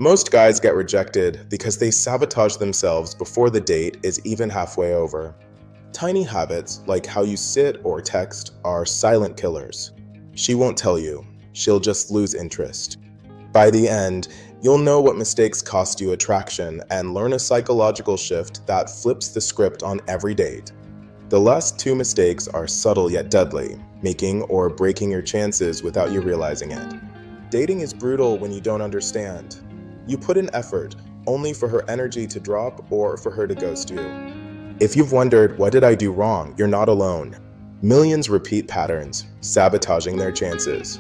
Most guys get rejected because they sabotage themselves before the date is even halfway over. Tiny habits, like how you sit or text, are silent killers. She won't tell you. She'll just lose interest. By the end, you'll know what mistakes cost you attraction and learn a psychological shift that flips the script on every date. The last two mistakes are subtle yet deadly, making or breaking your chances without you realizing it. Dating is brutal when you don't understand. You put in effort, only for her energy to drop or for her to ghost you. If you've wondered, what did I do wrong? You're not alone. Millions repeat patterns, sabotaging their chances.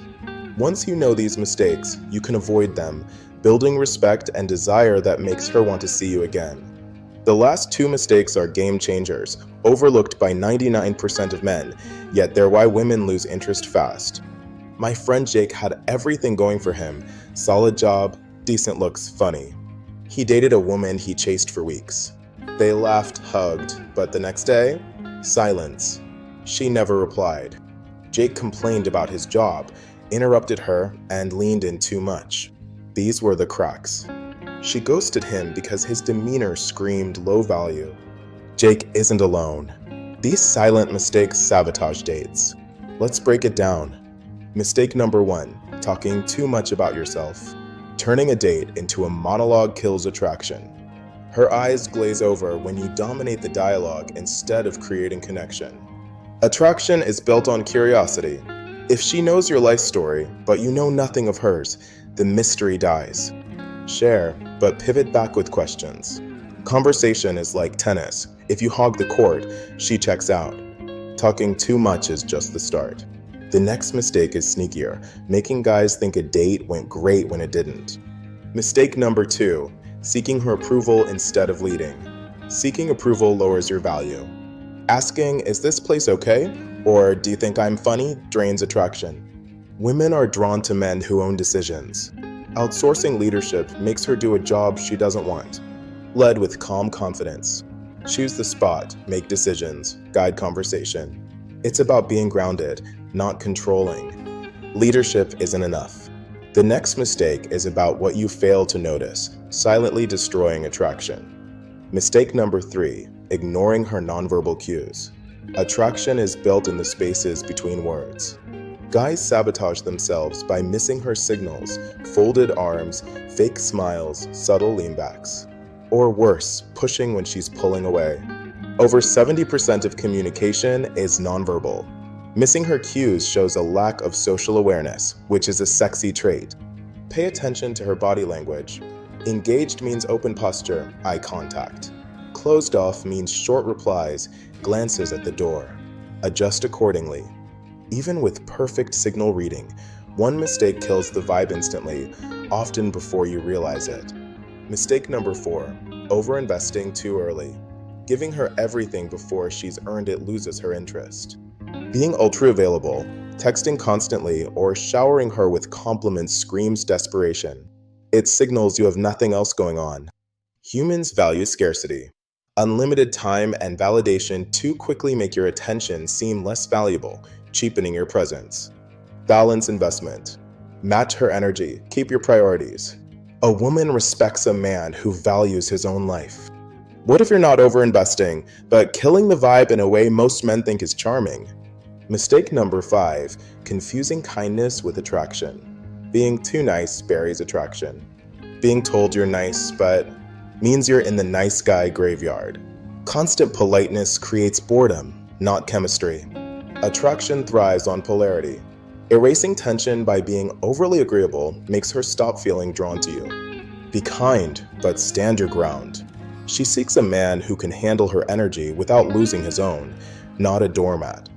Once you know these mistakes, you can avoid them, building respect and desire that makes her want to see you again. The last two mistakes are game changers, overlooked by 99% of men, yet they're why women lose interest fast. My friend Jake had everything going for him: solid job, decent looks, funny. He dated a woman he chased for weeks. They laughed, hugged, but the next day, silence. She never replied. Jake complained about his job, interrupted her, and leaned in too much. These were the cracks. She ghosted him because his demeanor screamed low value. Jake isn't alone. These silent mistakes sabotage dates. Let's break it down. Mistake number 1, talking too much about yourself. Turning a date into a monologue kills attraction. Her eyes glaze over when you dominate the dialogue instead of creating connection. Attraction is built on curiosity. If she knows your life story, but you know nothing of hers, the mystery dies. Share, but pivot back with questions. Conversation is like tennis. If you hog the court, she checks out. Talking too much is just the start. The next mistake is sneakier, making guys think a date went great when it didn't. Mistake number 2, seeking her approval instead of leading. Seeking approval lowers your value. Asking, "Is this place okay?" or "Do you think I'm funny?" drains attraction. Women are drawn to men who own decisions. Outsourcing leadership makes her do a job she doesn't want. Lead with calm confidence. Choose the spot, make decisions, guide conversation. It's about being grounded, not controlling. Leadership isn't enough. The next mistake is about what you fail to notice, silently destroying attraction. Mistake number 3, ignoring her nonverbal cues. Attraction is built in the spaces between words. Guys sabotage themselves by missing her signals, folded arms, fake smiles, subtle leanbacks. Or worse, pushing when she's pulling away. Over 70% of communication is nonverbal. Missing her cues shows a lack of social awareness, which is a sexy trait. Pay attention to her body language. Engaged means open posture, eye contact. Closed off means short replies, glances at the door. Adjust accordingly. Even with perfect signal reading, one mistake kills the vibe instantly, often before you realize it. Mistake number 4, overinvesting too early. Giving her everything before she's earned it loses her interest. Being ultra-available, texting constantly, or showering her with compliments screams desperation. It signals you have nothing else going on. Humans value scarcity. Unlimited time and validation too quickly make your attention seem less valuable, cheapening your presence. Balance investment. Match her energy, keep your priorities. A woman respects a man who values his own life. What if you're not overinvesting, but killing the vibe in a way most men think is charming? Mistake number 5, confusing kindness with attraction. Being too nice buries attraction. Being told you're nice, but means you're in the nice guy graveyard. Constant politeness creates boredom, not chemistry. Attraction thrives on polarity. Erasing tension by being overly agreeable makes her stop feeling drawn to you. Be kind, but stand your ground. She seeks a man who can handle her energy without losing his own, not a doormat.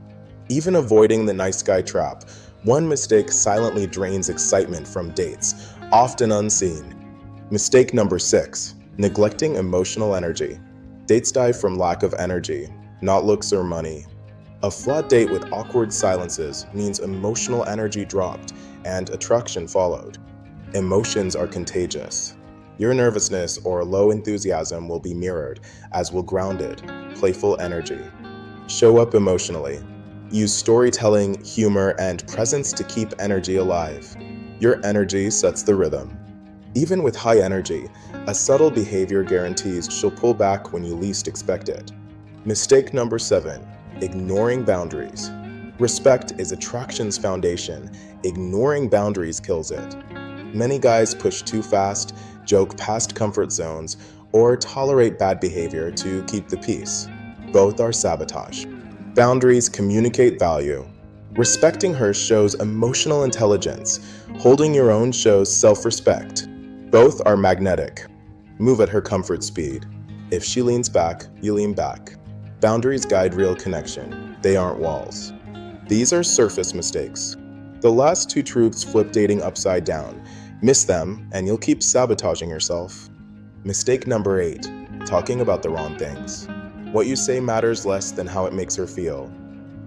Even avoiding the nice guy trap, one mistake silently drains excitement from dates, often unseen. Mistake number 6, neglecting emotional energy. Dates die from lack of energy, not looks or money. A flat date with awkward silences means emotional energy dropped and attraction followed. Emotions are contagious. Your nervousness or low enthusiasm will be mirrored, as will grounded, playful energy. Show up emotionally. Use storytelling, humor, and presence to keep energy alive. Your energy sets the rhythm. Even with high energy, a subtle behavior guarantees she'll pull back when you least expect it. Mistake number 7, ignoring boundaries. Respect is attraction's foundation. Ignoring boundaries kills it. Many guys push too fast, joke past comfort zones, or tolerate bad behavior to keep the peace. Both are sabotage. Boundaries communicate value. Respecting her shows emotional intelligence. Holding your own shows self-respect. Both are magnetic. Move at her comfort speed. If she leans back, you lean back. Boundaries guide real connection. They aren't walls. These are surface mistakes. The last 2 truths flip dating upside down. Miss them, and you'll keep sabotaging yourself. Mistake number 8, talking about the wrong things. What you say matters less than how it makes her feel.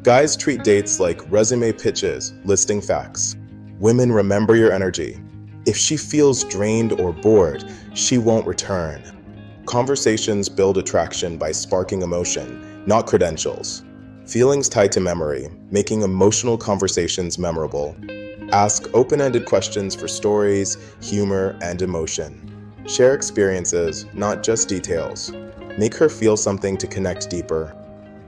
Guys treat dates like resume pitches, listing facts. Women remember your energy. If she feels drained or bored, she won't return. Conversations build attraction by sparking emotion, not credentials. Feelings tied to memory, making emotional conversations memorable. Ask open-ended questions for stories, humor, and emotion. Share experiences, not just details. Make her feel something to connect deeper.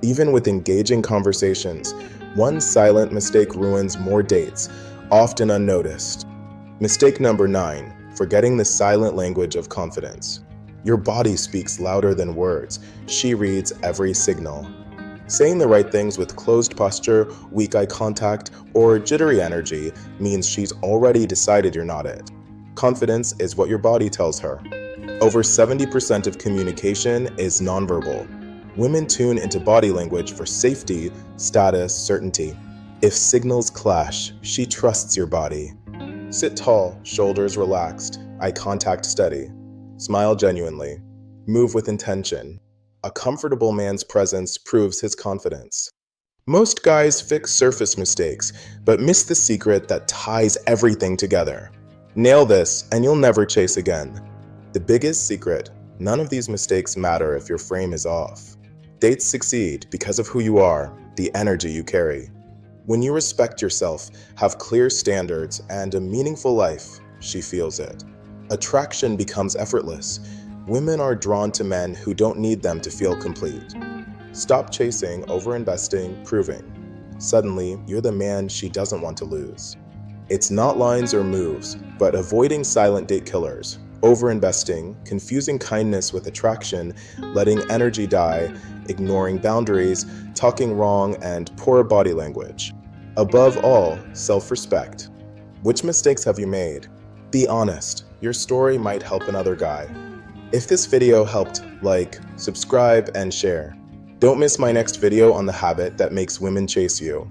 Even with engaging conversations, one silent mistake ruins more dates, often unnoticed. Mistake number 9, forgetting the silent language of confidence. Your body speaks louder than words. She reads every signal. Saying the right things with closed posture, weak eye contact, or jittery energy means she's already decided you're not it. Confidence is what your body tells her. Over 70% of communication is nonverbal. Women tune into body language for safety, status, certainty. If signals clash, she trusts your body. Sit tall, shoulders relaxed, eye contact steady. Smile genuinely. Move with intention. A comfortable man's presence proves his confidence. Most guys fix surface mistakes, but miss the secret that ties everything together. Nail this, and you'll never chase again. The biggest secret: none of these mistakes matter if your frame is off. Dates succeed because of who you are, the energy you carry. When you respect yourself, have clear standards, and a meaningful life, she feels it. Attraction becomes effortless. Women are drawn to men who don't need them to feel complete. Stop chasing, overinvesting, proving. Suddenly, you're the man she doesn't want to lose. It's not lines or moves, but avoiding silent date killers, overinvesting, confusing kindness with attraction, letting energy die, ignoring boundaries, talking wrong, and poor body language. Above all, self-respect. Which mistakes have you made? Be honest. Your story might help another guy. If this video helped, like, subscribe, and share. Don't miss my next video on the habit that makes women chase you.